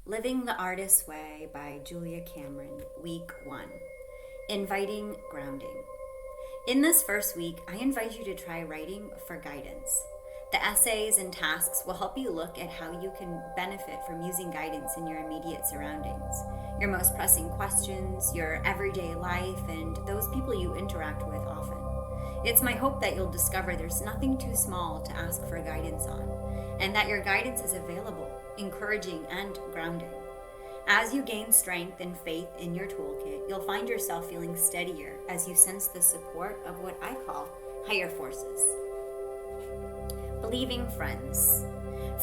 Living the Artist's Way by Julia Cameron, Week 1. Inviting Grounding. In this first week, I invite you to try writing for guidance. The essays and tasks will help you look at how you can benefit from using guidance in your immediate surroundings, your most pressing questions, your everyday life, and those people you interact with often. It's my hope that you'll discover there's nothing too small to ask for guidance on, and that your guidance is available, encouraging, and grounding. As you gain strength and faith in your toolkit, you'll find yourself feeling steadier as you sense the support of what I call higher forces. Believing friends.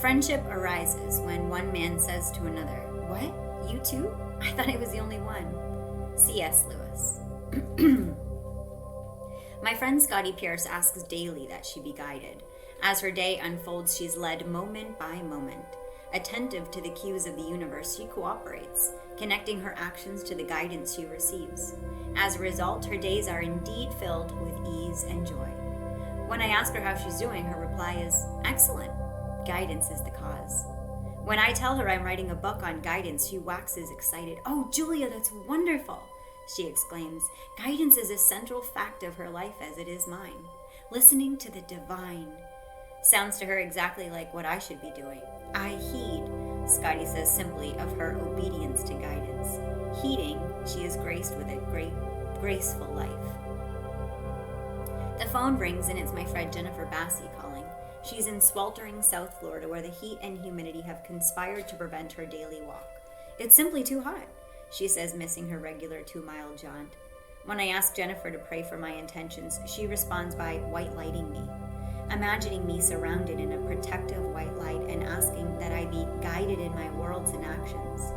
Friendship arises when one man says to another, "What? You too? I thought I was the only one." C.S. Lewis. My friend Scotty Pierce asks daily that she be guided. As her day unfolds, she's led moment by moment. Attentive to the cues of the universe, she cooperates, connecting her actions to the guidance she receives. As a result, her days are indeed filled with ease and joy. When I ask her how she's doing, her reply is, "Excellent. Guidance is the cause." When I tell her I'm writing a book on guidance, she waxes excited. "Oh, Julia, that's wonderful," she exclaims. Guidance is a central fact of her life as it is mine. Listening to the divine sounds to her exactly like what I should be doing. I heed, Scotty says simply, of her obedience to guidance. Heeding, she is graced with a graceful life. The phone rings and it's my friend Jennifer Bassey calling. She's in sweltering South Florida where the heat and humidity have conspired to prevent her daily walk. "It's simply too hot," she says, missing her regular 2-mile jaunt. When I ask Jennifer to pray for my intentions, she responds by white lighting me, imagining me surrounded in a protective white light and asking that I be guided in my words and actions.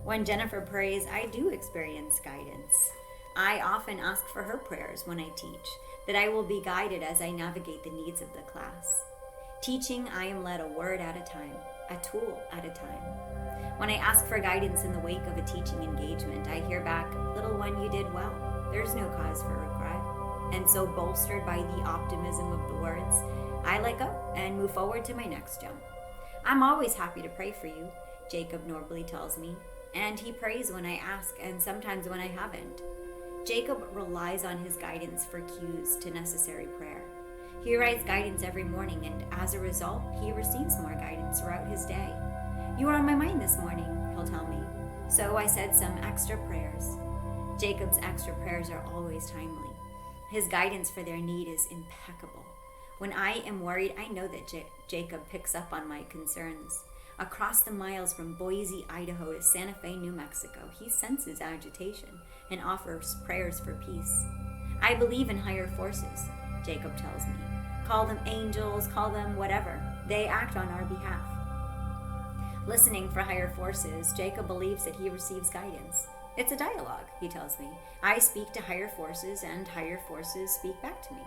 When Jennifer prays, I do experience guidance. I often ask for her prayers when I teach, that I will be guided as I navigate the needs of the class. Teaching, I am led a word at a time, a tool at a time. When I ask for guidance in the wake of a teaching engagement, I hear back, "Little one, you did well. There's no cause for regret." And so, bolstered by the optimism of the words, I let go and move forward to my next jump. "I'm always happy to pray for you," Jacob Norbley tells me, and he prays when I ask and sometimes when I haven't. Jacob relies on his guidance for cues to necessary prayer. He writes guidance every morning, and as a result, he receives more guidance throughout his day. "You are on my mind this morning," he'll tell me. So I said some extra prayers. Jacob's extra prayers are always timely. His guidance for their need is impeccable. When I am worried, I know that Jacob picks up on my concerns. Across the miles from Boise, Idaho to Santa Fe, New Mexico, he senses agitation and offers prayers for peace. "I believe in higher forces," Jacob tells me. "Call them angels, call them whatever. They act on our behalf." Listening for higher forces, Jacob believes that he receives guidance. It's a dialogue, he tells me. I speak to higher forces, and higher forces speak back to me.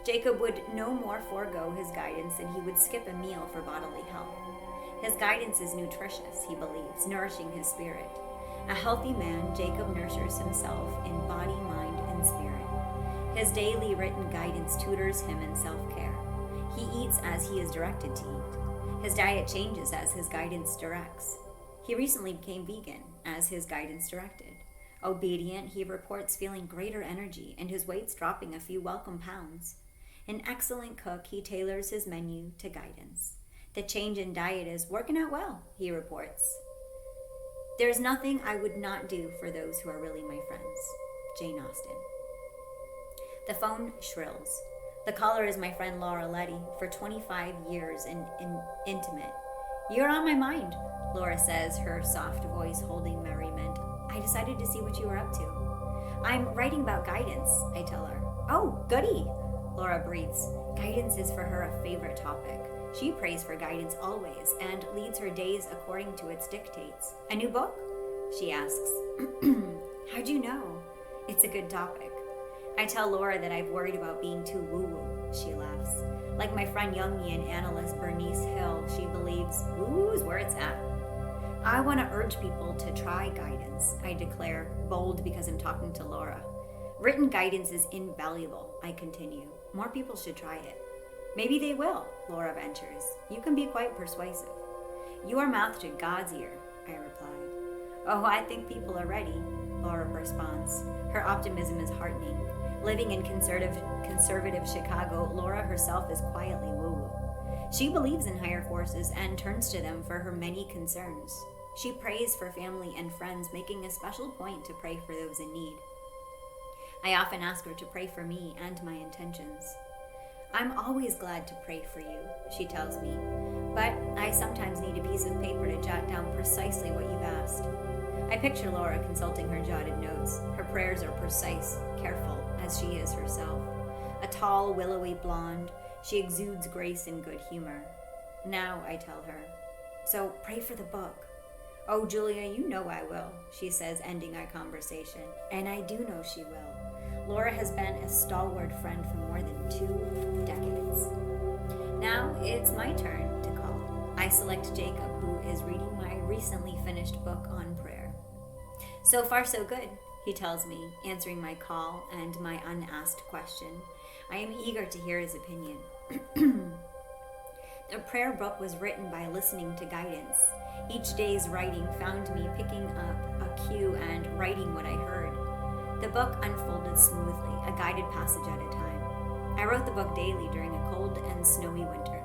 Jacob would no more forego his guidance than he would skip a meal for bodily health. His guidance is nutritious, he believes, nourishing his spirit. A healthy man, Jacob nurtures himself in body, mind, and spirit. His daily written guidance tutors him in self-care. He eats as he is directed to eat. His diet changes as his guidance directs. He recently became vegan, as his guidance directed. Obedient, he reports feeling greater energy and his weight's dropping a few welcome pounds. An excellent cook, he tailors his menu to guidance. The change in diet is working out well, he reports. "There's nothing I would not do for those who are really my friends." Jane Austen. The phone shrills. The caller is my friend Laura Letty, for 25 years and intimate. "You're on my mind," Laura says, her soft voice holding merriment. "I decided to see what you were up to." "I'm writing about guidance," I tell her. "Oh, goody," Laura breathes. Guidance is for her a favorite topic. She prays for guidance always and leads her days according to its dictates. "A new book?" she asks. "How'd you know?" "It's a good topic." I tell Laura that I've worried about being too woo-woo. She laughs. Like my friend Jungian analyst Bernice Hill, she believes woo is where it's at. "I want to urge people to try guidance," I declare, bold because I'm talking to Laura. "Written guidance is invaluable," I continue. "More people should try it." "Maybe they will," Laura ventures. "You can be quite persuasive." Your mouth to God's ear, I replied. Oh, I think people are ready, Laura responds. Her optimism is heartening. Living in conservative Chicago, Laura herself is quietly woo-woo. She believes in higher forces and turns to them for her many concerns. She prays for family and friends, making a special point to pray for those in need. I often ask her to pray for me and my intentions. I'm always glad to pray for you, she tells me, but I sometimes need a piece of paper to jot down precisely what you've asked. I picture Laura consulting her jotted notes. Her prayers are precise, careful, as she is herself. A tall, willowy blonde, she exudes grace and good humor. Now, I tell her, so pray for the book. Oh, Julia, you know I will, she says, ending our conversation. And I do know she will. Laura has been a stalwart friend for more than 2 decades. Now it's my turn to call. I select Jacob, who is reading my recently finished book on prayer. So far, so good, he tells me, answering my call and my unasked question. I am eager to hear his opinion. The prayer book was written by listening to guidance. Each day's writing found me picking up a cue and writing what I heard. The book unfolded smoothly, a guided passage at a time. I wrote the book daily during a cold and snowy winter.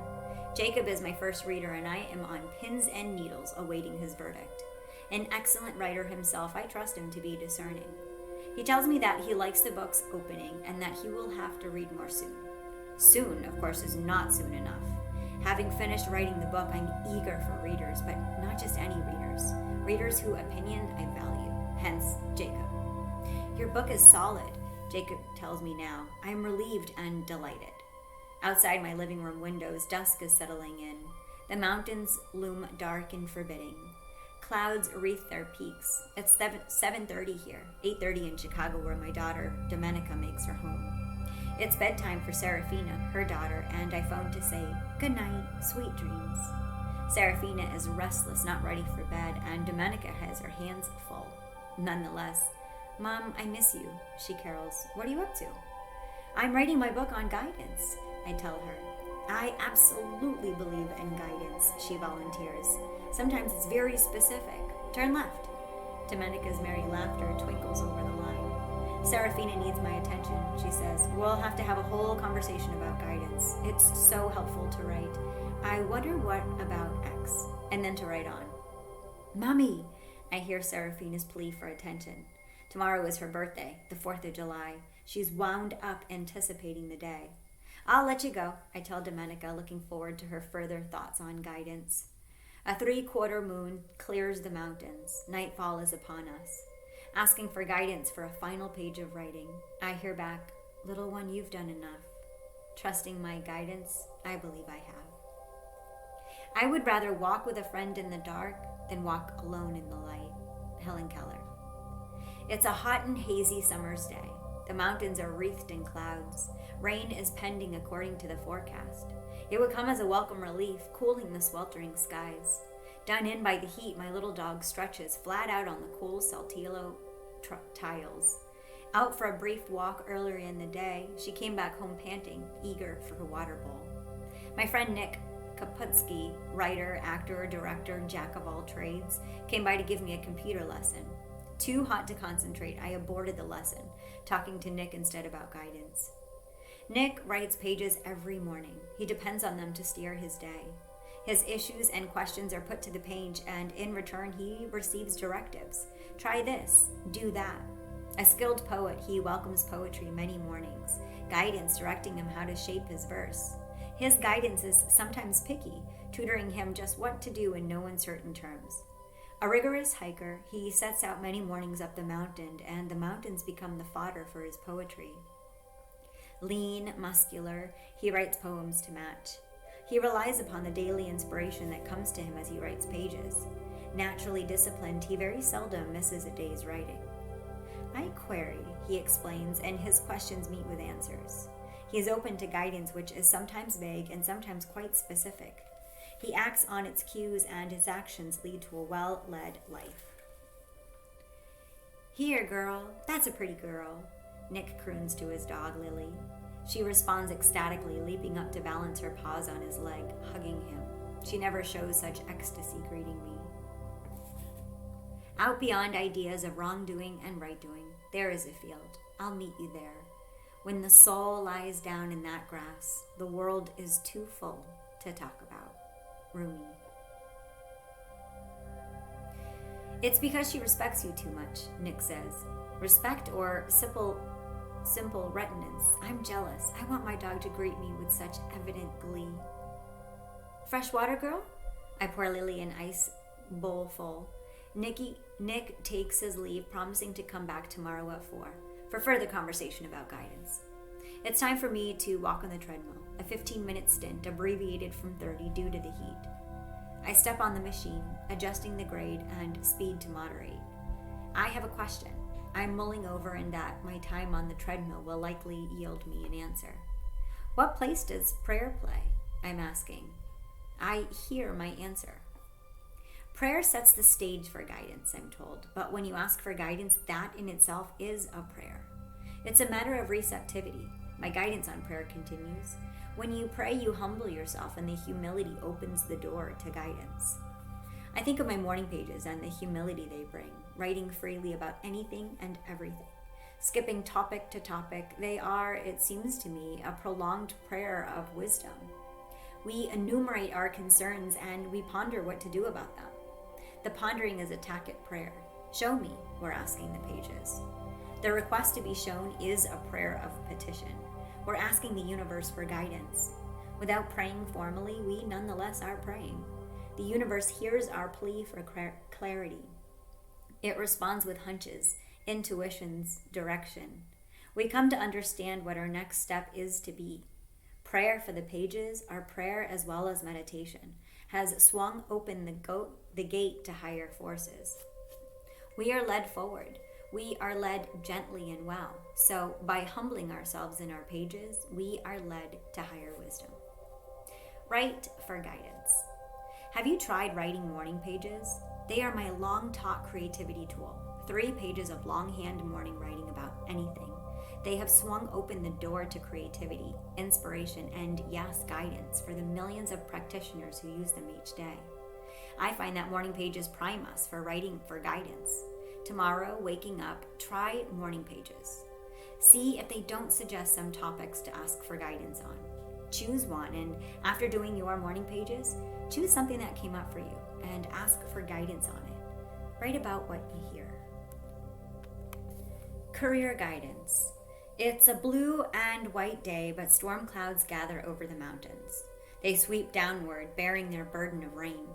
Jacob is my first reader, and I am on pins and needles awaiting his verdict. An excellent writer himself, I trust him to be discerning. He tells me that he likes the book's opening and that he will have to read more soon. Soon, of course, is not soon enough. Having finished writing the book, I'm eager for readers, but not just any readers. Readers whose opinion I value, hence Jacob. Your book is solid, Jacob tells me now. I am relieved and delighted. Outside my living room windows, dusk is settling in. The mountains loom dark and forbidding. Clouds wreath their peaks. It's 7:30 here, 8:30 in Chicago, where my daughter, Domenica, makes her home. It's bedtime for Serafina, her daughter, and I phone to say, good night, sweet dreams. Serafina is restless, not ready for bed, and Domenica has her hands full. Nonetheless, Mom, I miss you, she carols. What are you up to? I'm writing my book on guidance, I tell her. I absolutely believe in guidance, she volunteers. Sometimes it's very specific. Turn left. Domenica's merry laughter twinkles over the line. Serafina needs my attention, she says. We'll have to have a whole conversation about guidance. It's so helpful to write. I wonder what about X, and then to write on. Mommy, I hear Serafina's plea for attention. Tomorrow is her birthday, the 4th of July. She's wound up anticipating the day. I'll let you go, I tell Domenica, looking forward to her further thoughts on guidance. A 3/4 moon clears the mountains. Nightfall is upon us. Asking for guidance for a final page of writing, I hear back, little one, you've done enough. Trusting my guidance, I believe I have. I would rather walk with a friend in the dark than walk alone in the light. Helen Keller. It's a hot and hazy summer's day. The mountains are wreathed in clouds. Rain is pending according to the forecast. It would come as a welcome relief, cooling the sweltering skies. Done in by the heat, my little dog stretches flat out on the cool Saltillo tiles. Out for a brief walk earlier in the day, she came back home panting, eager for her water bowl. My friend Nick Kaputsky, writer, actor, director, jack of all trades, came by to give me a computer lesson. Too hot to concentrate, I aborted the lesson, talking to Nick instead about guidance. Nick writes pages every morning. He depends on them to steer his day. His issues and questions are put to the page, and in return he receives directives. Try this, do that. A skilled poet, he welcomes poetry many mornings, guidance directing him how to shape his verse. His guidance is sometimes picky, tutoring him just what to do in no uncertain terms. A rigorous hiker, he sets out many mornings up the mountain, and the mountains become the fodder for his poetry. Lean, muscular, he writes poems to match. He relies upon the daily inspiration that comes to him as he writes pages. Naturally disciplined, he very seldom misses a day's writing. I query, he explains, and his questions meet with answers. He is open to guidance which is sometimes vague and sometimes quite specific. He acts on its cues, and his actions lead to a well-led life. Here, girl, that's a pretty girl, Nick croons to his dog, Lily. She responds ecstatically, leaping up to balance her paws on his leg, hugging him. She never shows such ecstasy greeting me. Out beyond ideas of wrongdoing and right doing, there is a field. I'll meet you there. When the soul lies down in that grass, the world is too full to talk about. Rumi. It's because she respects you too much, Nick says. Respect or simple reticence. I'm jealous. I want my dog to greet me with such evident glee. Fresh water, girl? I pour Lily an ice bowl full. Nick takes his leave, promising to come back tomorrow at 4 for further conversation about guidance. It's time for me to walk on the treadmill, a 15-minute stint abbreviated from 30 due to the heat. I step on the machine, adjusting the grade and speed to moderate. I have a question I'm mulling over, and that my time on the treadmill will likely yield me an answer. What place does prayer play? I'm asking. I hear my answer. Prayer sets the stage for guidance, I'm told, but when you ask for guidance, that in itself is a prayer. It's a matter of receptivity. My guidance on prayer continues. When you pray, you humble yourself, and the humility opens the door to guidance. I think of my morning pages and the humility they bring, writing freely about anything and everything. Skipping topic to topic, they are, it seems to me, a prolonged prayer of wisdom. We enumerate our concerns and we ponder what to do about them. The pondering is a tacit prayer. Show me, we're asking the pages. The request to be shown is a prayer of petition. We're asking the universe for guidance. Without praying formally, we nonetheless are praying. The universe hears our plea for clarity. It responds with hunches, intuitions, direction. We come to understand what our next step is to be. Prayer for the pages, our prayer as well as meditation, has swung open the gate to higher forces. We are led forward. We are led gently and well. So by humbling ourselves in our pages, we are led to higher wisdom. Write for guidance. Have you tried writing morning pages? They are my long-taught creativity tool. 3 pages of longhand morning writing about anything. They have swung open the door to creativity, inspiration, and yes, guidance for the millions of practitioners who use them each day. I find that morning pages prime us for writing for guidance. Tomorrow, waking up, try morning pages. See if they don't suggest some topics to ask for guidance on. Choose one, and after doing your morning pages, choose something that came up for you and ask for guidance on it. Write about what you hear. Career guidance. It's a blue and white day, but storm clouds gather over the mountains. They sweep downward, bearing their burden of rain.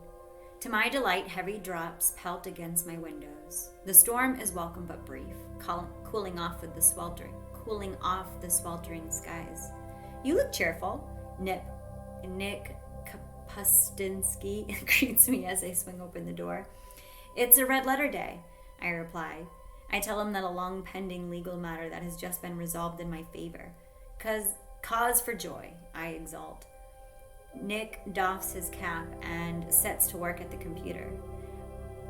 To my delight, heavy drops pelt against my windows. The storm is welcome but brief, cooling off the sweltering skies. You look cheerful, Nick Kapustinsky greets me as I swing open the door. It's a red letter day, I reply. I tell him that a long pending legal matter that has just been resolved in my favor. Cause for joy, I exult. Nick doffs his cap and sets to work at the computer.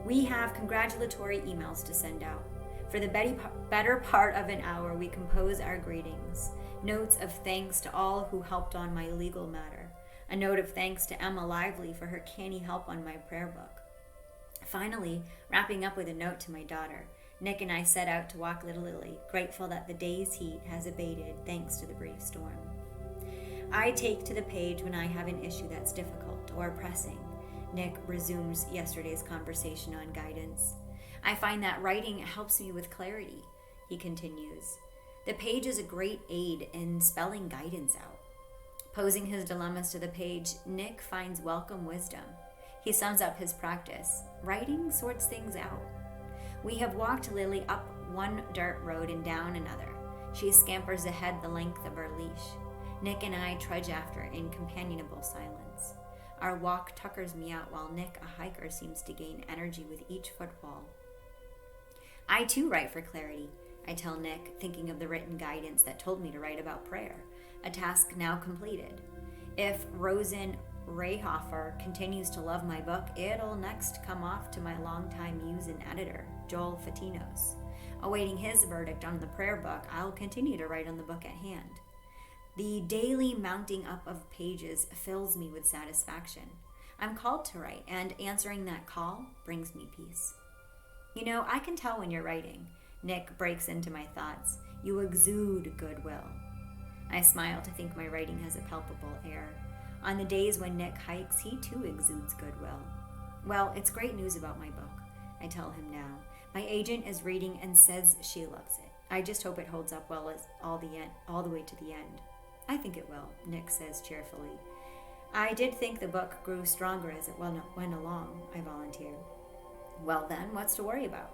We have congratulatory emails to send out. For the better part of an hour, we compose our greetings. Notes of thanks to all who helped on my legal matter. A note of thanks to Emma Lively for her canny help on my prayer book. Finally, wrapping up with a note to my daughter. Nick and I set out to walk Little Lily, grateful that the day's heat has abated thanks to the brief storm. I take to the page when I have an issue that's difficult or pressing. Nick resumes yesterday's conversation on guidance. I find that writing helps me with clarity, he continues. The page is a great aid in spelling guidance out. Posing his dilemmas to the page, Nick finds welcome wisdom. He sums up his practice. Writing sorts things out. We have walked Lily up one dirt road and down another. She scampers ahead the length of her leash. Nick and I trudge after in companionable silence. Our walk tuckers me out while Nick, a hiker, seems to gain energy with each footfall. I too write for clarity, I tell Nick, thinking of the written guidance that told me to write about prayer, a task now completed. If Rosen Rayhofer continues to love my book, it'll next come off to my longtime muse and editor, Joel Fatinos. Awaiting his verdict on the prayer book, I'll continue to write on the book at hand. The daily mounting up of pages fills me with satisfaction. I'm called to write, and answering that call brings me peace. You know, I can tell when you're writing. Nick breaks into my thoughts. You exude goodwill. I smile to think my writing has a palpable air. On the days when Nick hikes, he too exudes goodwill. Well, it's great news about my book, I tell him now. My agent is reading and says she loves it. I just hope it holds up well as all the way to the end. I think it will, Nick says cheerfully. I did think the book grew stronger as it went along, I volunteer. Well then, what's to worry about?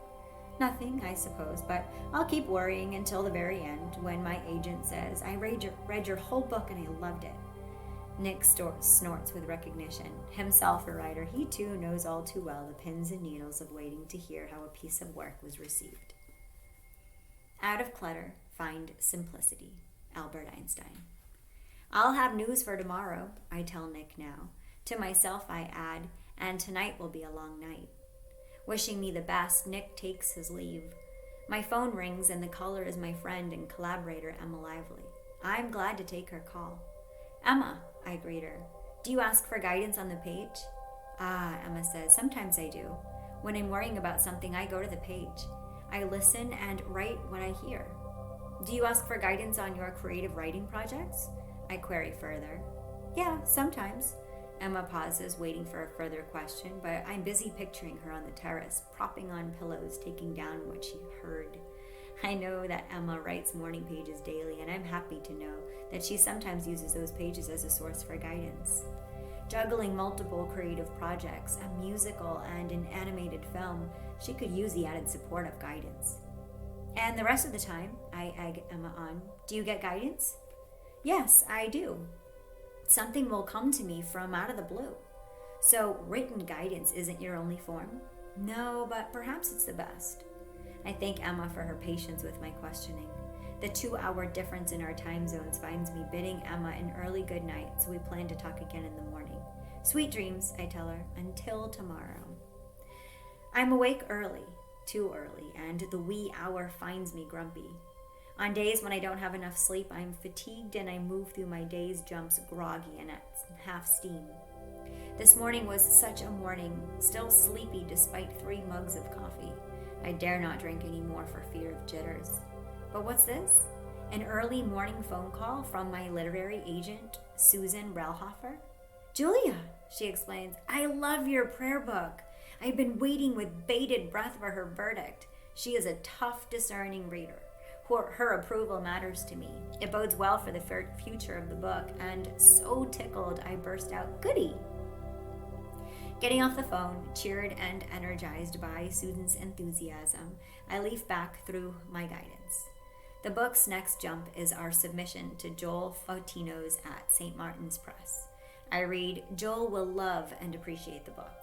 Nothing, I suppose, but I'll keep worrying until the very end when my agent says, I read your whole book and I loved it. Nick snorts with recognition. Himself a writer, he too knows all too well the pins and needles of waiting to hear how a piece of work was received. Out of clutter, find simplicity. Albert Einstein. I'll have news for tomorrow, I tell Nick now. To myself I add, and tonight will be a long night. Wishing me the best, Nick takes his leave. My phone rings and the caller is my friend and collaborator Emma Lively. I'm glad to take her call. Emma, I greet her. Do you ask for guidance on the page? Ah, Emma says, sometimes I do. When I'm worrying about something, I go to the page. I listen and write what I hear. Do you ask for guidance on your creative writing projects? I query further. Yeah, sometimes. Emma pauses, waiting for a further question, but I'm busy picturing her on the terrace, propping on pillows, taking down what she heard. I know that Emma writes morning pages daily, and I'm happy to know that she sometimes uses those pages as a source for guidance. Juggling multiple creative projects, a musical and an animated film, she could use the added support of guidance. And the rest of the time, I egg Emma on, do you get guidance? Yes, I do. Something will come to me from out of the blue. So written guidance isn't your only form? No, but perhaps it's the best. I thank Emma for her patience with my questioning. The 2-hour difference in our time zones finds me bidding Emma an early good night, so we plan to talk again in the morning. Sweet dreams, I tell her, until tomorrow. I'm awake early, too early, and the wee hour finds me grumpy. On days when I don't have enough sleep, I'm fatigued and I move through my day's jumps groggy and at half steam. This morning was such a morning, still sleepy despite 3 mugs of coffee. I dare not drink any more for fear of jitters. But what's this? An early morning phone call from my literary agent, Susan Relhofer? Julia, she explains, I love your prayer book. I've been waiting with bated breath for her verdict. She is a tough, discerning reader. Her approval matters to me. It bodes well for the future of the book, and so tickled I burst out, goody! Getting off the phone, cheered and energized by Susan's enthusiasm, I leaf back through my guidance. The book's next jump is our submission to Joel Fautino's at St. Martin's Press. I read, Joel will love and appreciate the book.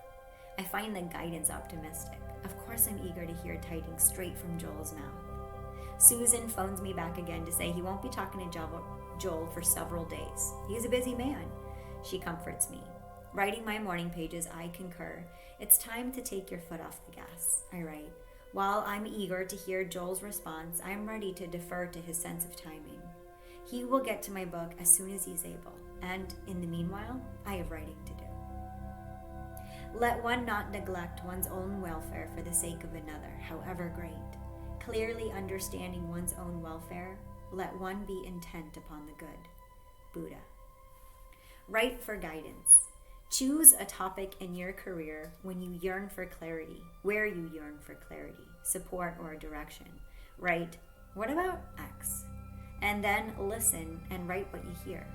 I find the guidance optimistic. Of course I'm eager to hear tidings straight from Joel's mouth. Susan phones me back again to say he won't be talking to Joel for several days. He's a busy man. She comforts me. Writing my morning pages, I concur. It's time to take your foot off the gas, I write. While I'm eager to hear Joel's response, I'm ready to defer to his sense of timing. He will get to my book as soon as he's able, and in the meanwhile, I have writing to do. Let one not neglect one's own welfare for the sake of another, however great. Clearly understanding one's own welfare, let one be intent upon the good. Buddha. Write for guidance. Choose a topic in your career when you yearn for clarity, where you yearn for clarity, support, or direction. Write, what about X? And then listen and write what you hear.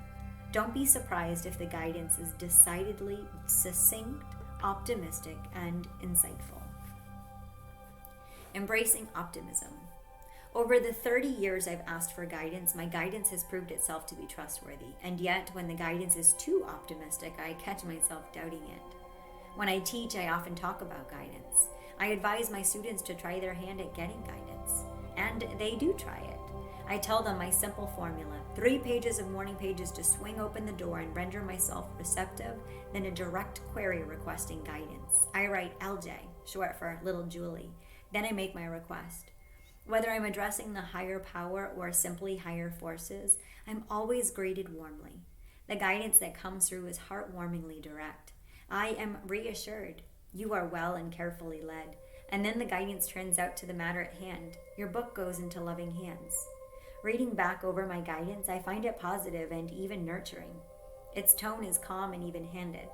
Don't be surprised if the guidance is decidedly succinct, optimistic, and insightful. Embracing optimism. Over the 30 years I've asked for guidance, my guidance has proved itself to be trustworthy. And yet, when the guidance is too optimistic, I catch myself doubting it. When I teach, I often talk about guidance. I advise my students to try their hand at getting guidance. And they do try it. I tell them my simple formula, 3 pages of morning pages to swing open the door and render myself receptive, then a direct query requesting guidance. I write LJ, short for Little Julie. Then I make my request. Whether I'm addressing the higher power or simply higher forces, I'm always greeted warmly. The guidance that comes through is heartwarmingly direct. I am reassured. You are well and carefully led. And then the guidance turns out to the matter at hand. Your book goes into loving hands. Reading back over my guidance, I find it positive and even nurturing. Its tone is calm and even-handed.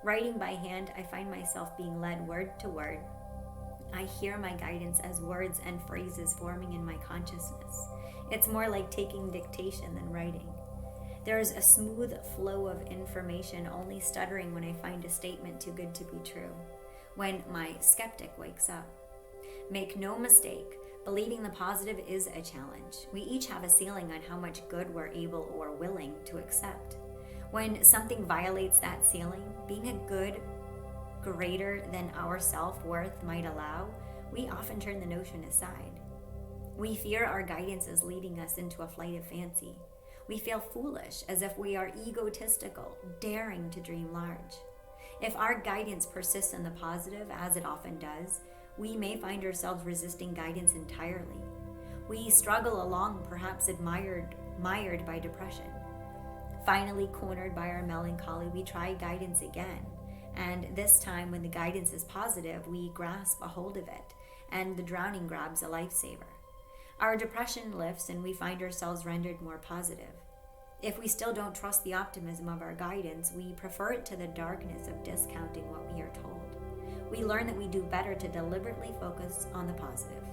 Writing by hand, I find myself being led word to word. I hear my guidance as words and phrases forming in my consciousness. It's more like taking dictation than writing. There is a smooth flow of information, only stuttering when I find a statement too good to be true, when my skeptic wakes up. Make no mistake, believing the positive is a challenge. We each have a ceiling on how much good we're able or willing to accept. When something violates that ceiling, being a good greater than our self-worth might allow, we often turn the notion aside. We fear our guidance is leading us into a flight of fancy. We feel foolish, as if we are egotistical, daring to dream large. If our guidance persists in the positive, as it often does, we may find ourselves resisting guidance entirely. We struggle along, perhaps mired by depression. Finally, cornered by our melancholy, we try guidance again. And this time, when the guidance is positive, we grasp a hold of it, and the drowning grabs a lifesaver. Our depression lifts, and we find ourselves rendered more positive. If we still don't trust the optimism of our guidance, we prefer it to the darkness of discounting what we are told. We learn that we do better to deliberately focus on the positive.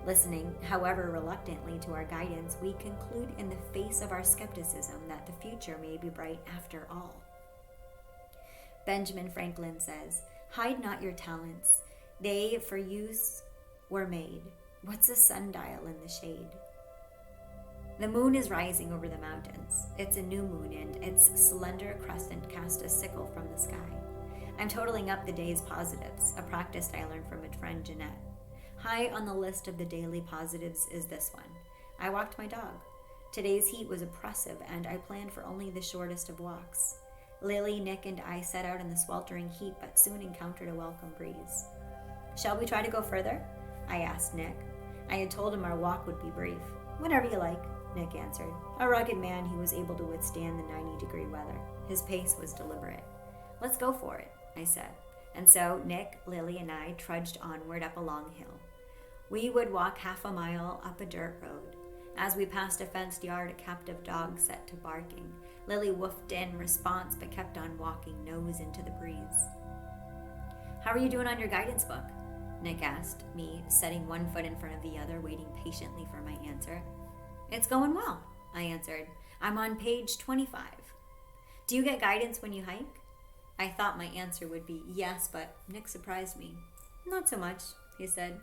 Listening, however reluctantly, to our guidance, we conclude in the face of our skepticism that the future may be bright after all. Benjamin Franklin says, "Hide not your talents. They for use were made. What's a sundial in the shade?" The moon is rising over the mountains. It's a new moon, and its slender crescent casts a sickle from the sky. I'm totaling up the day's positives, a practice I learned from a friend, Jeanette. High on the list of the daily positives is this one. I walked my dog. Today's heat was oppressive, and I planned for only the shortest of walks. Lily, Nick, and I set out in the sweltering heat, but soon encountered a welcome breeze. "Shall we try to go further?" I asked Nick. I had told him our walk would be brief. "Whatever you like," Nick answered. A rugged man, he was able to withstand the 90-degree weather. His pace was deliberate. "Let's go for it," I said. And so Nick, Lily, and I trudged onward up a long hill. We would walk half a mile up a dirt road. As we passed a fenced yard, a captive dog set to barking. Lily woofed in response, but kept on walking, nose into the breeze. "How are you doing on your guidance book?" Nick asked me, setting one foot in front of the other, waiting patiently for my answer. "It's going well," I answered. "I'm on page 25. Do you get guidance when you hike?" I thought my answer would be yes, but Nick surprised me. "Not so much," he said.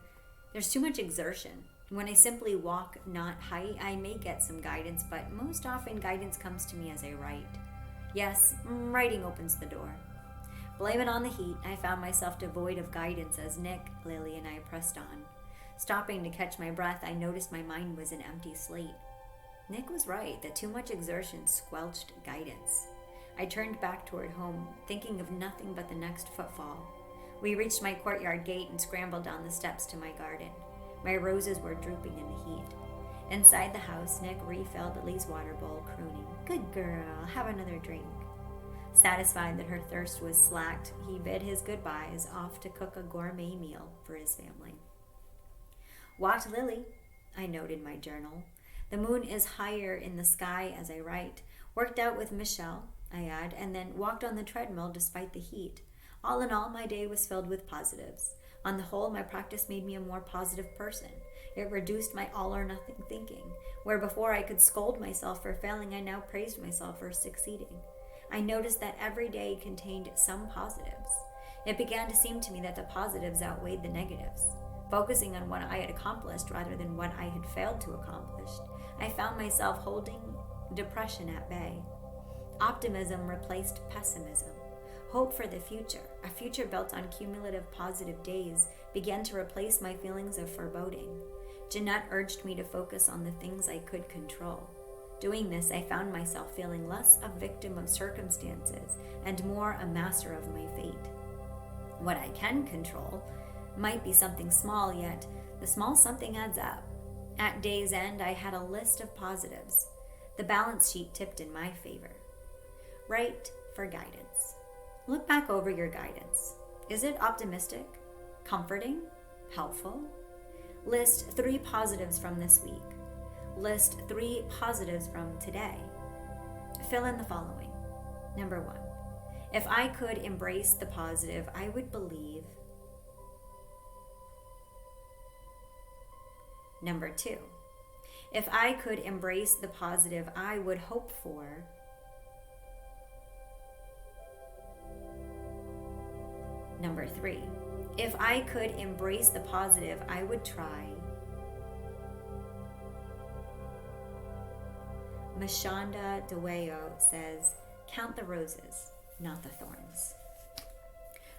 "There's too much exertion. When I simply walk, not hike, I may get some guidance, but most often guidance comes to me as I write. Yes, writing opens the door." Blame it on the heat, I found myself devoid of guidance as Nick, Lily, and I pressed on. Stopping to catch my breath, I noticed my mind was an empty slate. Nick was right that too much exertion squelched guidance. I turned back toward home, thinking of nothing but the next footfall. We reached my courtyard gate and scrambled down the steps to my garden. My roses were drooping in the heat. Inside the house, Nick refilled Lily's water bowl, crooning, "Good girl, have another drink." Satisfied that her thirst was slaked, he bid his goodbyes, off to cook a gourmet meal for his family. Walked Lily, I noted in my journal. The moon is higher in the sky as I write. Worked out with Michelle, I add, and then walked on the treadmill despite the heat. All in all, my day was filled with positives. On the whole, my practice made me a more positive person. It reduced my all-or-nothing thinking. Where before I could scold myself for failing, I now praised myself for succeeding. I noticed that every day contained some positives. It began to seem to me that the positives outweighed the negatives. Focusing on what I had accomplished rather than what I had failed to accomplish, I found myself holding depression at bay. Optimism replaced pessimism. Hope for the future, a future built on cumulative positive days, began to replace my feelings of foreboding. Jeanette urged me to focus on the things I could control. Doing this, I found myself feeling less a victim of circumstances and more a master of my fate. What I can control might be something small, yet the small something adds up. At day's end, I had a list of positives. The balance sheet tipped in my favor. Write for guidance. Look back over your guidance. Is it optimistic, comforting, helpful? List 3 positives from this week. List 3 positives from today. Fill in the following. Number 1. If I could embrace the positive, I would believe. Number 2. If I could embrace the positive, I would hope for. Number 3. If I could embrace the positive, I would try. Mashonda DeWayo says, count the roses, not the thorns.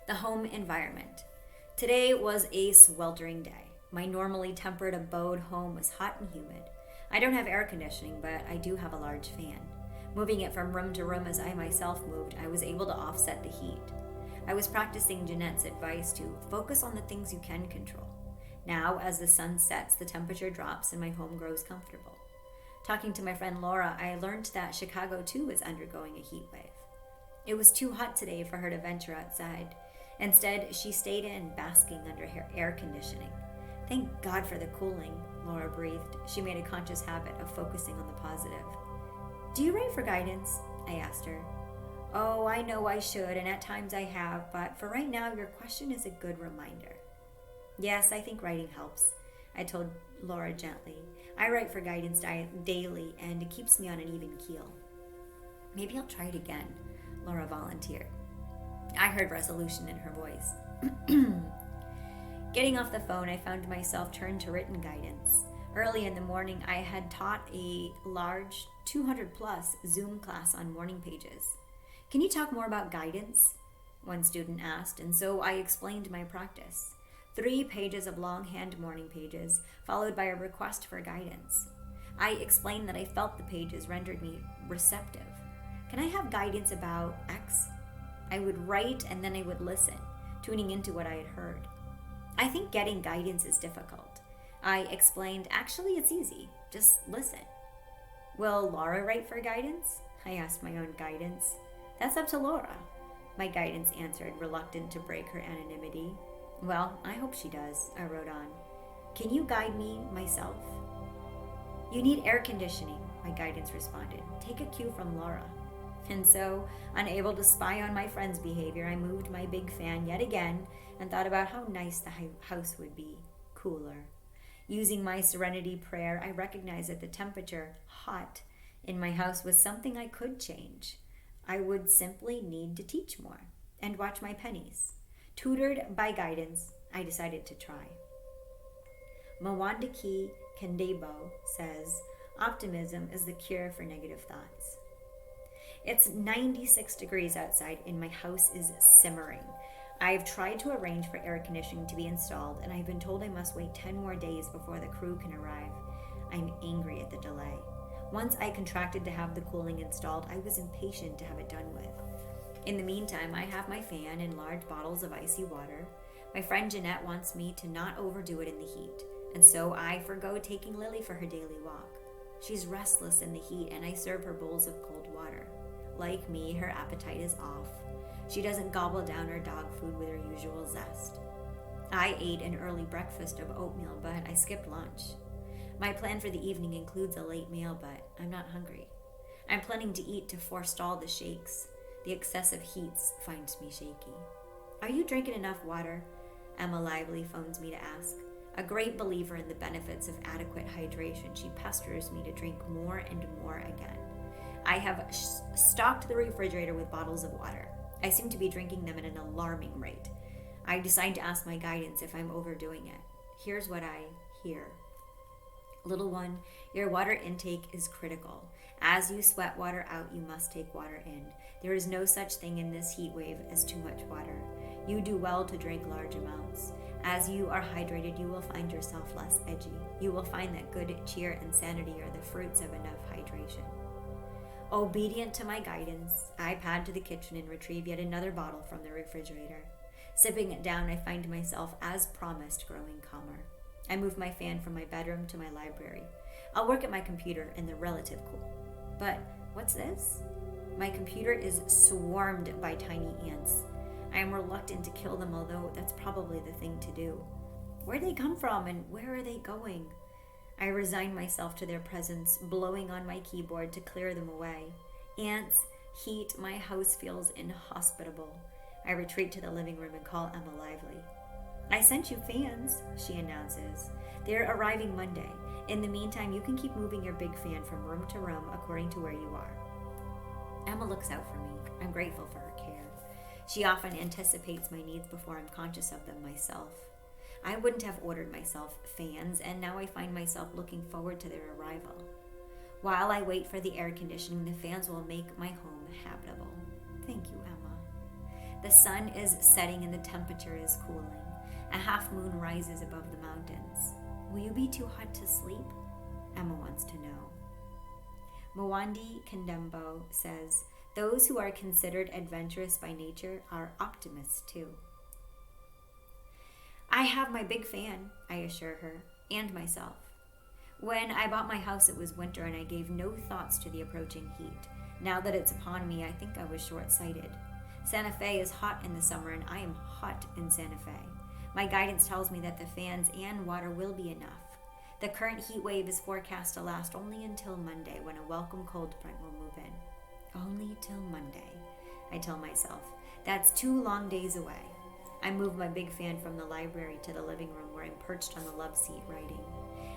The home environment. Today was a sweltering day. My normally tempered abode home was hot and humid. I don't have air conditioning, but I do have a large fan. Moving it from room to room as I myself moved, I was able to offset the heat. I was practicing Jeanette's advice to focus on the things you can control. Now, as the sun sets, the temperature drops and my home grows comfortable. Talking to my friend Laura, I learned that Chicago too is undergoing a heat wave. It was too hot today for her to venture outside. Instead, she stayed in, basking under her air conditioning. Thank God for the cooling, Laura breathed. She made a conscious habit of focusing on the positive. Do you write for guidance? I asked her. Oh, I know I should, and at times I have, but for right now, your question is a good reminder. Yes, I think writing helps, I told Laura gently. I write for guidance daily, and it keeps me on an even keel. Maybe I'll try it again, Laura volunteered. I heard resolution in her voice. Getting off the phone, I found myself turned to written guidance. Early in the morning, I had taught a large 200-plus Zoom class on morning pages. Can you talk more about guidance? One student asked, and so I explained my practice. 3 pages of longhand morning pages, followed by a request for guidance. I explained that I felt the pages rendered me receptive. Can I have guidance about X? I would write and then I would listen, tuning into what I had heard. I think getting guidance is difficult. I explained, actually it's easy, just listen. Will Laura write for guidance? I asked my own guidance. That's up to Laura, my guidance answered, reluctant to break her anonymity. Well, I hope she does, I wrote on. Can you guide me myself? You need air conditioning, my guidance responded. Take a cue from Laura. And so, unable to spy on my friend's behavior, I moved my big fan yet again and thought about how nice the house would be, cooler. Using my serenity prayer, I recognized that the temperature, hot, in my house was something I could change. I would simply need to teach more and watch my pennies. Tutored by guidance, I decided to try. Mwandiki Kendebo says, optimism is the cure for negative thoughts. It's 96 degrees outside and my house is simmering. I've tried to arrange for air conditioning to be installed and I've been told I must wait 10 more days before the crew can arrive. I'm angry at the delay. Once I contracted to have the cooling installed, I was impatient to have it done with. In the meantime, I have my fan and large bottles of icy water. My friend Jeanette wants me to not overdo it in the heat, and so I forgo taking Lily for her daily walk. She's restless in the heat and I serve her bowls of cold water. Like me, her appetite is off. She doesn't gobble down her dog food with her usual zest. I ate an early breakfast of oatmeal, but I skipped lunch. My plan for the evening includes a late meal, but I'm not hungry. I'm planning to eat to forestall the shakes. The excessive heats finds me shaky. Are you drinking enough water? Emma Lively phones me to ask. A great believer in the benefits of adequate hydration, she pesters me to drink more and more again. I have stocked the refrigerator with bottles of water. I seem to be drinking them at an alarming rate. I decide to ask my guidance if I'm overdoing it. Here's what I hear. Little one, your water intake is critical. As you sweat water out, you must take water in. There is no such thing in this heat wave as too much water. You do well to drink large amounts. As you are hydrated, you will find yourself less edgy. You will find that good cheer and sanity are the fruits of enough hydration. Obedient to my guidance, I pad to the kitchen and retrieve yet another bottle from the refrigerator. Sipping it down, I find myself, as promised, growing calmer. I move my fan from my bedroom to my library. I'll work at my computer in the relative cool. But what's this? My computer is swarmed by tiny ants. I am reluctant to kill them, although that's probably the thing to do. Where do they come from and where are they going? I resign myself to their presence, blowing on my keyboard to clear them away. Ants, heat, my house feels inhospitable. I retreat to the living room and call Emma Lively. I sent you fans, she announces. They're arriving Monday. In the meantime, you can keep moving your big fan from room to room according to where you are. Emma looks out for me. I'm grateful for her care. She often anticipates my needs before I'm conscious of them myself. I wouldn't have ordered myself fans, and now I find myself looking forward to their arrival. While I wait for the air conditioning, the fans will make my home habitable. Thank you, Emma. The sun is setting and the temperature is cooling. A half moon rises above the mountains. Will you be too hot to sleep? Emma wants to know. Mwandi Kandembo says, those who are considered adventurous by nature are optimists too. I have my big fan, I assure her, and myself. When I bought my house, it was winter and I gave no thoughts to the approaching heat. Now that it's upon me, I think I was short-sighted. Santa Fe is hot in the summer and I am hot in Santa Fe. My guidance tells me that the fans and water will be enough. The current heat wave is forecast to last only until Monday, when a welcome cold front will move in. Only till Monday, I tell myself. That's 2 long days away. I move my big fan from the library to the living room where I'm perched on the love seat writing.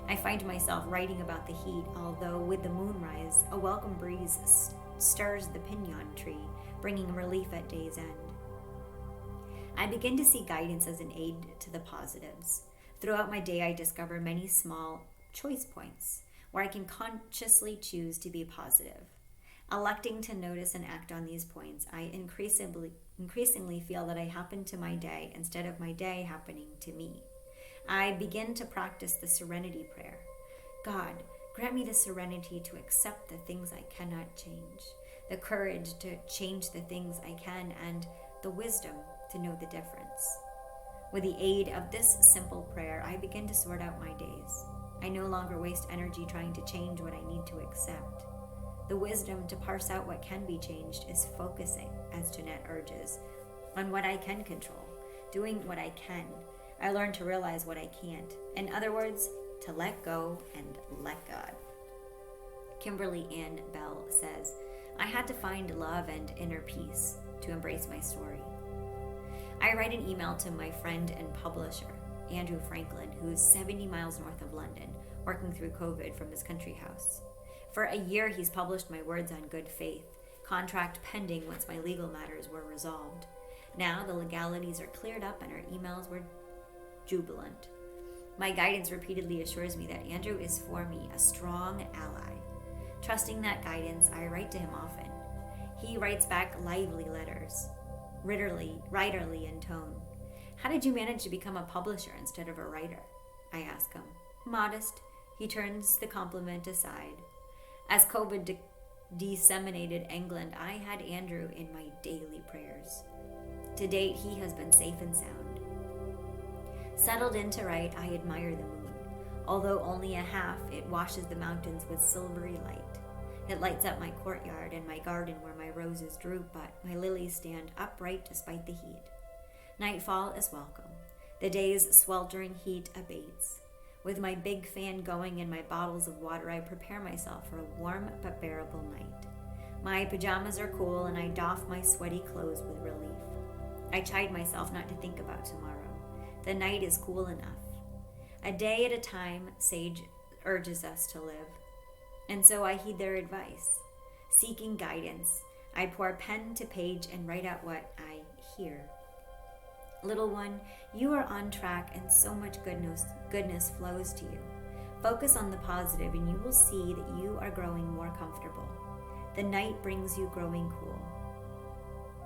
I find myself writing about the heat, although with the moonrise, a welcome breeze stirs the pinon tree, bringing relief at day's end. I begin to see guidance as an aid to the positives. Throughout my day, I discover many small choice points where I can consciously choose to be positive. Electing to notice and act on these points, I increasingly feel that I happen to my day instead of my day happening to me. I begin to practice the serenity prayer. God, grant me the serenity to accept the things I cannot change, the courage to change the things I can, and the wisdom to know the difference. With the aid of this simple prayer, I begin to sort out my days. I no longer waste energy trying to change what I need to accept. The wisdom to parse out what can be changed is focusing, as Jeanette urges, on what I can control, doing what I can. I learn to realize what I can't. In other words, to let go and let God. Kimberly Ann Bell says, I had to find love and inner peace to embrace my story. I write an email to my friend and publisher, Andrew Franklin, who is 70 miles north of London, working through COVID from his country house. For a year, he's published my words on good faith, contract pending once my legal matters were resolved. Now the legalities are cleared up and our emails were jubilant. My guidance repeatedly assures me that Andrew is for me a strong ally. Trusting that guidance, I write to him often. He writes back lively letters, writerly in tone. How did you manage to become a publisher instead of a writer? I ask him. Modest, he turns the compliment aside. As COVID disseminated England, I had Andrew in my daily prayers. To date, he has been safe and sound. Settled in to write, I admire the moon. Although only a half, it washes the mountains with silvery light. It lights up my courtyard and my garden where my roses droop, but my lilies stand upright despite the heat. Nightfall is welcome. The day's sweltering heat abates. With my big fan going and my bottles of water, I prepare myself for a warm but bearable night. My pajamas are cool and I doff my sweaty clothes with relief. I chide myself not to think about tomorrow. The night is cool enough. A day at a time, Sage urges us to live. And so I heed their advice. Seeking guidance, I pour pen to page and write out what I hear. Little one, you are on track and so much goodness flows to you. Focus on the positive and you will see that you are growing more comfortable. The night brings you growing cool.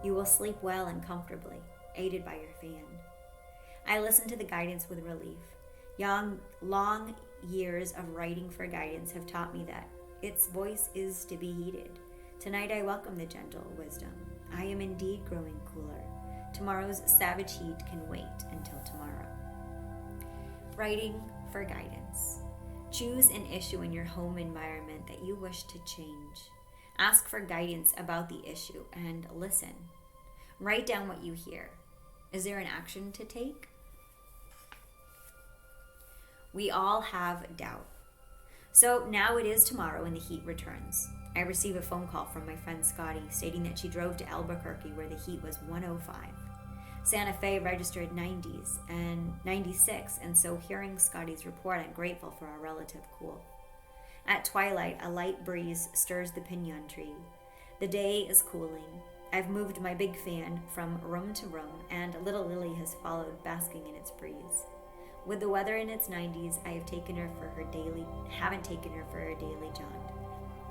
You will sleep well and comfortably, aided by your fan. I listen to the guidance with relief. Long years of writing for guidance have taught me that its voice is to be heeded. Tonight I welcome the gentle wisdom. I am indeed growing cooler. Tomorrow's savage heat can wait until tomorrow. Writing for guidance. Choose an issue in your home environment that you wish to change. Ask for guidance about the issue and listen. Write down what you hear. Is there an action to take? We all have doubt. So now it is tomorrow and the heat returns. I receive a phone call from my friend Scotty stating that she drove to Albuquerque where the heat was 105. Santa Fe registered 90s and 96, and so hearing Scotty's report, I'm grateful for our relative cool. At twilight, a light breeze stirs the pinon tree. The day is cooling. I've moved my big fan from room to room, and little Lily has followed, basking in its breeze. With the weather in its 90s, I haven't taken her for her daily jaunt.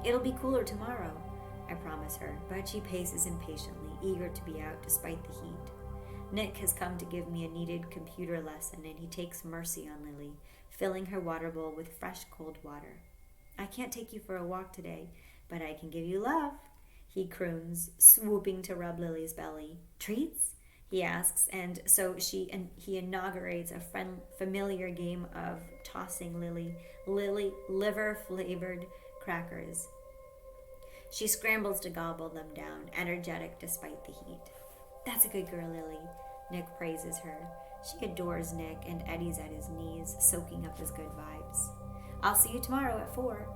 It'll be cooler tomorrow, I promise her, but she paces impatiently, eager to be out despite the heat. Nick has come to give me a needed computer lesson, and he takes mercy on Lily, filling her water bowl with fresh cold water. I can't take you for a walk today, but I can give you love, he croons, swooping to rub Lily's belly. Treats? He asks, and so he inaugurates a familiar game of tossing Lily liver-flavored crackers. She scrambles to gobble them down, energetic despite the heat. That's a good girl, Lily, Nick praises her. She adores Nick, and Eddie's at his knees, soaking up his good vibes. I'll see you tomorrow at 4.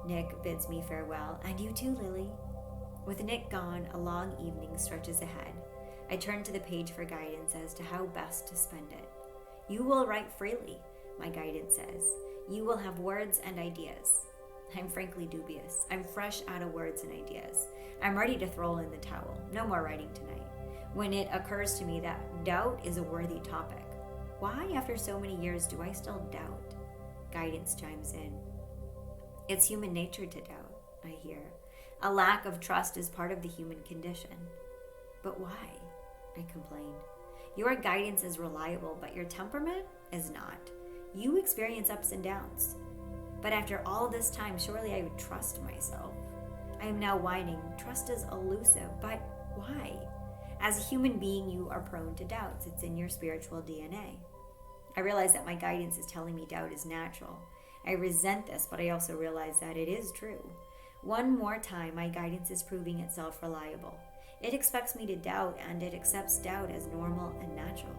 Nick bids me farewell, and you too, Lily. With Nick gone, a long evening stretches ahead. I turn to the page for guidance as to how best to spend it. You will write freely, my guidance says. You will have words and ideas. I'm frankly dubious. I'm fresh out of words and ideas. I'm ready to throw in the towel. No more writing tonight. When it occurs to me that doubt is a worthy topic. Why, after so many years, do I still doubt? Guidance chimes in. It's human nature to doubt, I hear. A lack of trust is part of the human condition. But why? I complain. Your guidance is reliable, but your temperament is not. You experience ups and downs. But after all this time, surely I would trust myself. I am now whining. Trust is elusive, but why? As a human being, you are prone to doubts. It's in your spiritual DNA. I realize that my guidance is telling me doubt is natural. I resent this, but I also realize that it is true. One more time, my guidance is proving itself reliable. It expects me to doubt, and it accepts doubt as normal and natural.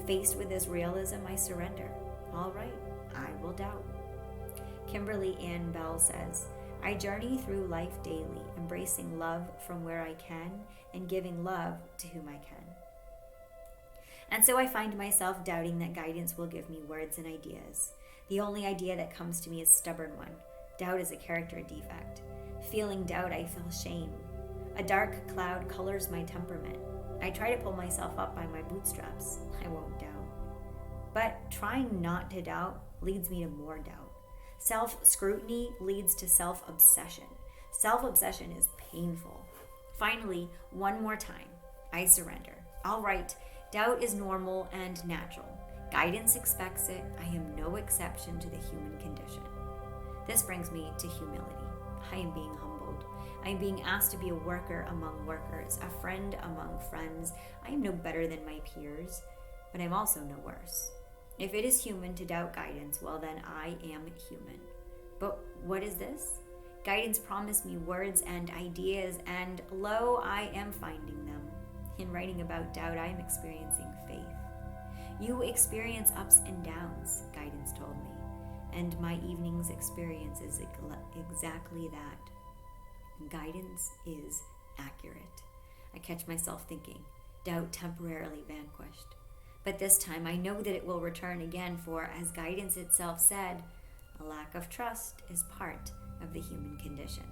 Faced with this realism, I surrender. All right, I will doubt. Kimberly Ann Bell says, I journey through life daily, embracing love from where I can and giving love to whom I can. And so I find myself doubting that guidance will give me words and ideas. The only idea that comes to me is a stubborn one. Doubt is a character defect. Feeling doubt, I feel shame. A dark cloud colors my temperament. I try to pull myself up by my bootstraps. I won't doubt. But trying not to doubt leads me to more doubt. Self-scrutiny leads to self-obsession. Self-obsession is painful. Finally, one more time, I surrender. All right, doubt is normal and natural. Guidance expects it. I am no exception to the human condition. This brings me to humility. I am being humbled. I am being asked to be a worker among workers, a friend among friends. I am no better than my peers, but I'm also no worse. If it is human to doubt guidance, well then I am human. But what is this? Guidance promised me words and ideas, and lo, I am finding them. In writing about doubt, I am experiencing faith. You experience ups and downs, guidance told me, and my evening's experience is exactly that. Guidance is accurate. I catch myself thinking, doubt temporarily vanquished. But this time I know that it will return again, for as guidance itself said, a lack of trust is part of the human condition.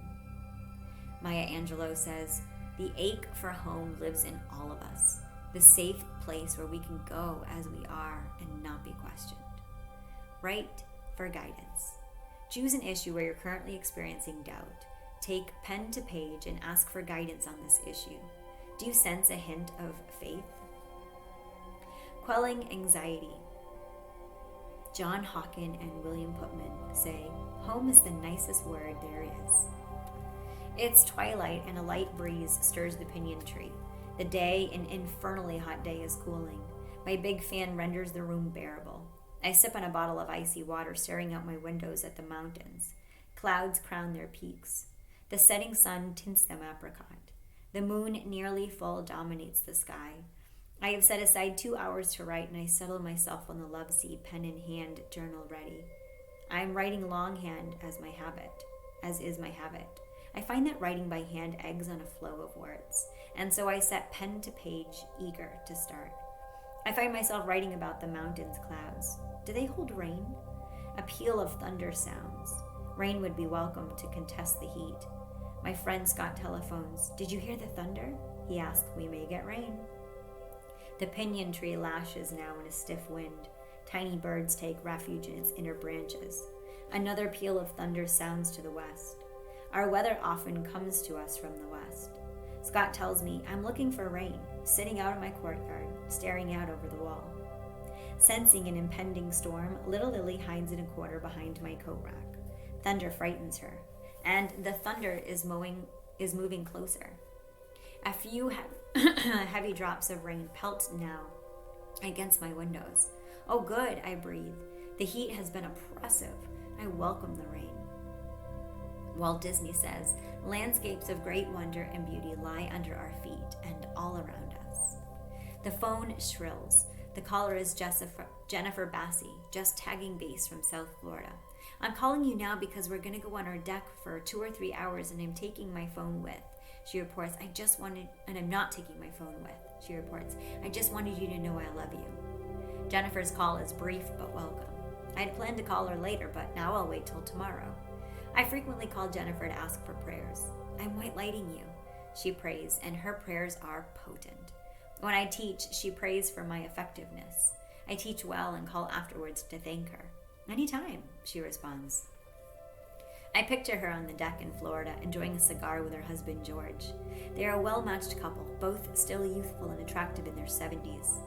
Maya Angelou says, the ache for home lives in all of us, the safe place where we can go as we are and not be questioned. Write for guidance. Choose an issue where you're currently experiencing doubt. Take pen to page and ask for guidance on this issue. Do you sense a hint of faith? Quelling anxiety. John Hawken and William Putman say, home is the nicest word there is. It's twilight and a light breeze stirs the pinyon tree. The day, an infernally hot day, is cooling. My big fan renders the room bearable. I sip on a bottle of icy water, staring out my windows at the mountains. Clouds crown their peaks. The setting sun tints them apricot. The moon, nearly full, dominates the sky. I have set aside 2 hours to write, and I settle myself on the love seat, pen in hand, journal ready. I am writing longhand as is my habit. I find that writing by hand eggs on a flow of words, and so I set pen to page, eager to start. I find myself writing about the mountains' clouds. Do they hold rain? A peal of thunder sounds. Rain would be welcome to contest the heat. My friend Scott telephones. Did you hear the thunder? He asks. We may get rain. The pinyon tree lashes now in a stiff wind. Tiny birds take refuge in its inner branches. Another peal of thunder sounds to the west. Our weather often comes to us from the west. Scott tells me I'm looking for rain, sitting out in my courtyard, staring out over the wall. Sensing an impending storm, little Lily hides in a corner behind my coat rack. Thunder frightens her, and the thunder is moving closer. A few heavy drops of rain pelt now against my windows. Oh good, I breathe. The heat has been oppressive. I welcome the rain. Walt Disney says, landscapes of great wonder and beauty lie under our feet and all around us. The phone shrills. The caller is Jennifer Bassey, just tagging base from South Florida. I'm calling you now because we're going to go on our deck for 2 or 3 hours and I'm taking my phone with. She reports, and I'm not taking my phone with. She reports, I just wanted you to know I love you. Jennifer's call is brief but welcome. I'd planned to call her later, but now I'll wait till tomorrow. I frequently call Jennifer to ask for prayers. I'm white lighting you, she prays, and her prayers are potent. When I teach, she prays for my effectiveness. I teach well and call afterwards to thank her. Anytime, she responds. I picture her on the deck in Florida, enjoying a cigar with her husband, George. They are a well-matched couple, both still youthful and attractive in their 70s.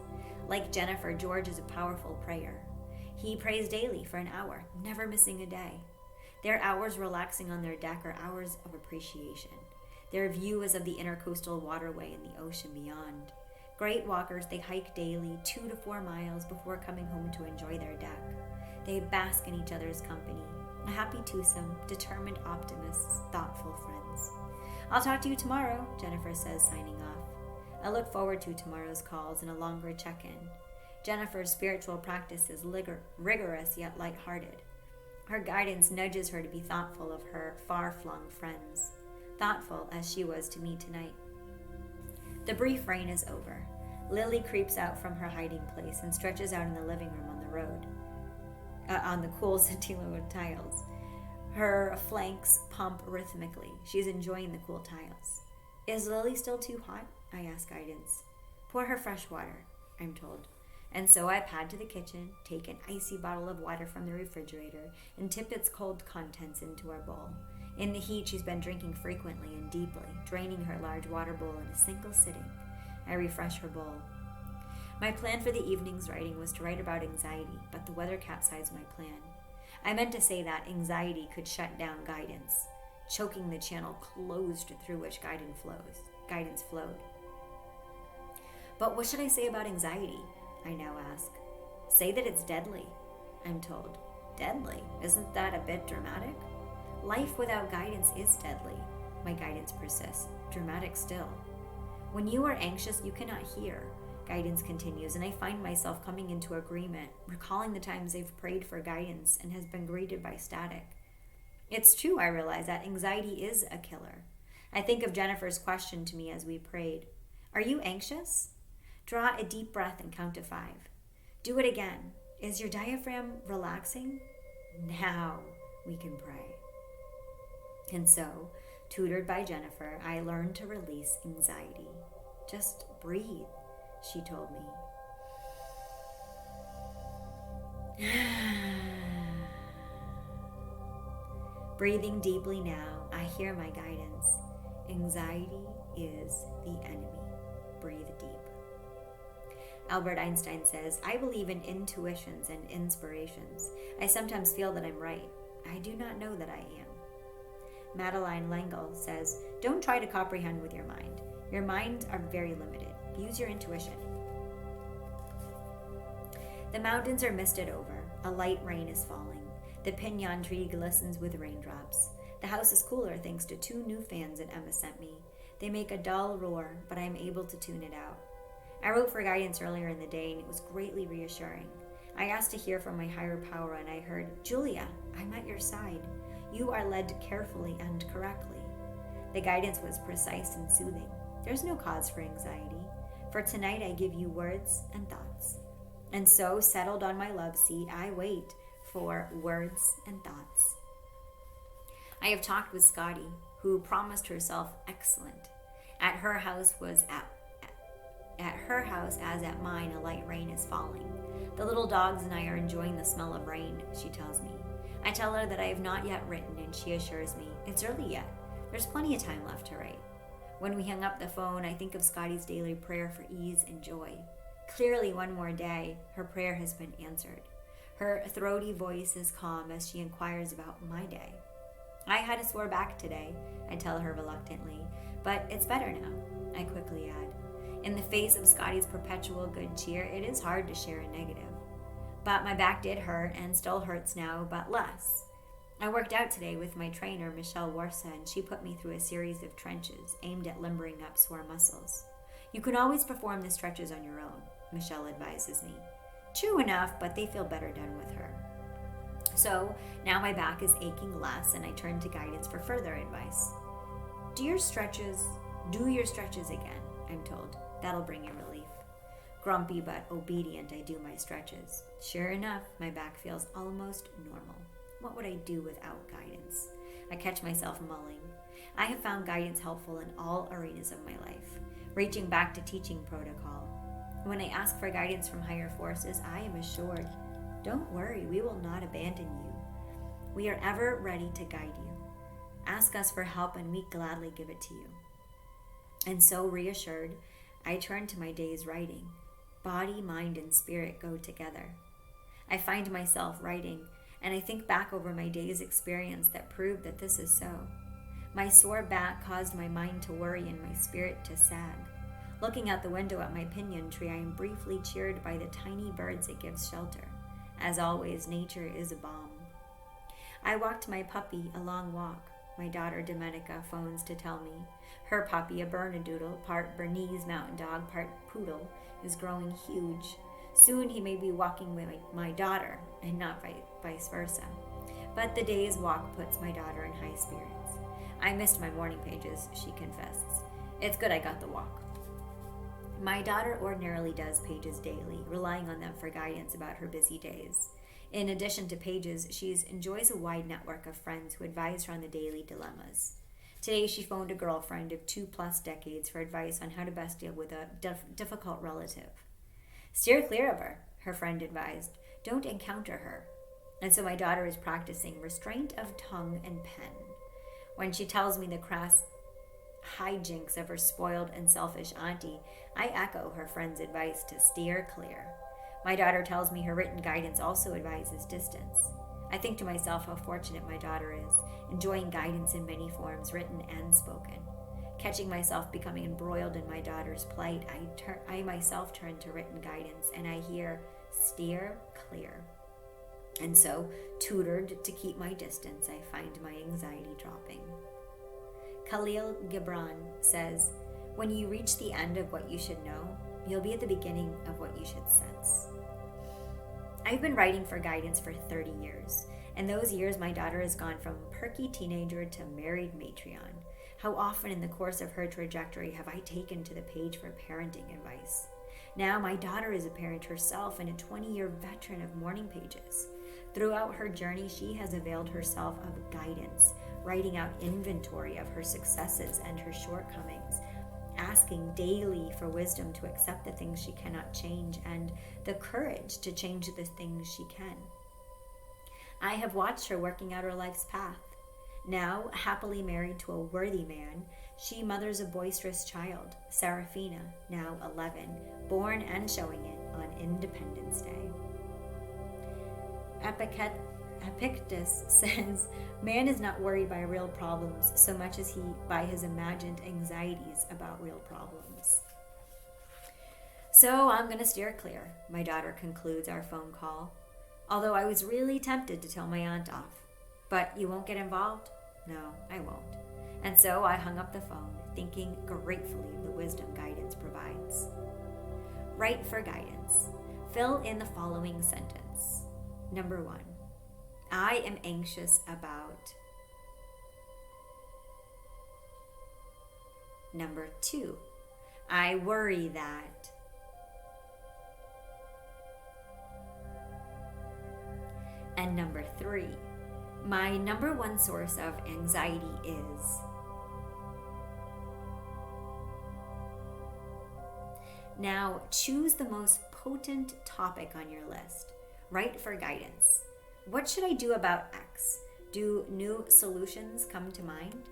Like Jennifer, George is a powerful prayer. He prays daily for an hour, never missing a day. Their hours relaxing on their deck are hours of appreciation. Their view is of the intercoastal waterway and the ocean beyond. Great walkers, they hike daily 2 to 4 miles before coming home to enjoy their deck. They bask in each other's company. A happy twosome, determined optimists, thoughtful friends. I'll talk to you tomorrow, Jennifer says, signing off. I look forward to tomorrow's calls and a longer check-in. Jennifer's spiritual practice is rigorous yet lighthearted. Her guidance nudges her to be thoughtful of her far-flung friends, thoughtful as she was to me tonight. The brief rain is over. Lily creeps out from her hiding place and stretches out in the living room on the road, on the cool Centilla tiles. Her flanks pump rhythmically. She's enjoying the cool tiles. Is Lily still too hot? I ask guidance. Pour her fresh water, I'm told. And so I pad to the kitchen, take an icy bottle of water from the refrigerator, and tip its cold contents into our bowl. In the heat, she's been drinking frequently and deeply, draining her large water bowl in a single sitting. I refresh her bowl. My plan for the evening's writing was to write about anxiety, but the weather capsized my plan. I meant to say that anxiety could shut down guidance, choking the channel closed through which guidance flowed. But what should I say about anxiety? I now ask. Say that it's deadly, I'm told. Deadly? Isn't that a bit dramatic? Life without guidance is deadly, my guidance persists, dramatic still. When you are anxious, you cannot hear, guidance continues, and I find myself coming into agreement, recalling the times I've prayed for guidance and has been greeted by static. It's true, I realize, that anxiety is a killer. I think of Jennifer's question to me as we prayed. Are you anxious? Draw a deep breath and count to 5. Do it again. Is your diaphragm relaxing? Now we can pray. And so, tutored by Jennifer, I learned to release anxiety. Just breathe, she told me. Breathing deeply now, I hear my guidance. Anxiety is the enemy. Breathe deep. Albert Einstein says, I believe in intuitions and inspirations. I sometimes feel that I'm right. I do not know that I am. Madeline L'Engle says, don't try to comprehend with your mind. Your minds are very limited. Use your intuition. The mountains are misted over. A light rain is falling. The pinyon tree glistens with raindrops. The house is cooler thanks to 2 new fans that Emma sent me. They make a dull roar, but I am able to tune it out. I wrote for guidance earlier in the day, and it was greatly reassuring. I asked to hear from my higher power, and I heard, "Julia, I'm at your side. You are led carefully and correctly." The guidance was precise and soothing. There's no cause for anxiety. For tonight I give you words and thoughts. And so, settled on my love seat, I wait for words and thoughts. I have talked with Scotty, who promised herself excellent. At her house as at mine, a light rain is falling. The little dogs and I are enjoying the smell of rain, she tells me. I tell her that I have not yet written, and she assures me, it's early yet. There's plenty of time left to write. When we hang up the phone, I think of Scotty's daily prayer for ease and joy. Clearly, one more day, her prayer has been answered. Her throaty voice is calm as she inquires about my day. I had a sore back today, I tell her reluctantly, but it's better now, I quickly add. In the face of Scotty's perpetual good cheer, it is hard to share a negative. But my back did hurt and still hurts now, but less. I worked out today with my trainer, Michelle Warsa, and she put me through a series of trenches aimed at limbering up sore muscles. You can always perform the stretches on your own, Michelle advises me. True enough, but they feel better done with her. So now my back is aching less, and I turn to guidance for further advice. Do your stretches again, I'm told. That'll bring you relief. Grumpy but obedient, I do my stretches. Sure enough, my back feels almost normal. What would I do without guidance? I catch myself mulling. I have found guidance helpful in all arenas of my life, reaching back to teaching protocol. When I ask for guidance from higher forces, I am assured, don't worry, we will not abandon you. We are ever ready to guide you. Ask us for help and we gladly give it to you. And so reassured, I turn to my day's writing. Body, mind, and spirit go together. I find myself writing, and I think back over my day's experience that proved that this is so. My sore back caused my mind to worry and my spirit to sag. Looking out the window at my pinyon tree, I am briefly cheered by the tiny birds it gives shelter. As always, nature is a balm. I walked my puppy a long walk. My daughter Domenica phones to tell me. Her puppy, a Bernedoodle, part Bernese mountain dog, part poodle, is growing huge. Soon he may be walking with my daughter, and not vice versa. But the day's walk puts my daughter in high spirits. I missed my morning pages, she confesses. It's good I got the walk. My daughter ordinarily does pages daily, relying on them for guidance about her busy days. In addition to pages, she enjoys a wide network of friends who advise her on the daily dilemmas. Today, she phoned a girlfriend of 2+ decades for advice on how to best deal with a difficult relative. Steer clear of her, her friend advised. Don't encounter her. And so my daughter is practicing restraint of tongue and pen. When she tells me the crass hijinks of her spoiled and selfish auntie, I echo her friend's advice to steer clear. My daughter tells me her written guidance also advises distance. I think to myself how fortunate my daughter is, enjoying guidance in many forms, written and spoken. Catching myself becoming embroiled in my daughter's plight, I myself turn to written guidance, and I hear, steer clear. And so, tutored to keep my distance, I find my anxiety dropping. Khalil Gibran says, when you reach the end of what you should know, you'll be at the beginning of what you should sense. I've been writing for guidance for 30 years. In those years, my daughter has gone from perky teenager to married matriarch. How often in the course of her trajectory have I taken to the page for parenting advice? Now my daughter is a parent herself and a 20-year veteran of morning pages. Throughout her journey, she has availed herself of guidance, writing out inventory of her successes and her shortcomings, asking daily for wisdom to accept the things she cannot change and the courage to change the things she can. I have watched her working out her life's path. Now, happily married to a worthy man, she mothers a boisterous child, Serafina, now 11, born and showing it on Independence Day. Epictetus says, man is not worried by real problems so much as he by his imagined anxieties about real problems. So I'm going to steer clear, my daughter concludes our phone call. Although I was really tempted to tell my aunt off. But you won't get involved? No, I won't. And so I hung up the phone, thinking gratefully of the wisdom guidance provides. Write for guidance. Fill in the following sentence. Number 1, I am anxious about. Number 2, I worry that. And number 3, my number 1 source of anxiety is. Now choose the most potent topic on your list. Write for guidance. What should I do about X? Do new solutions come to mind?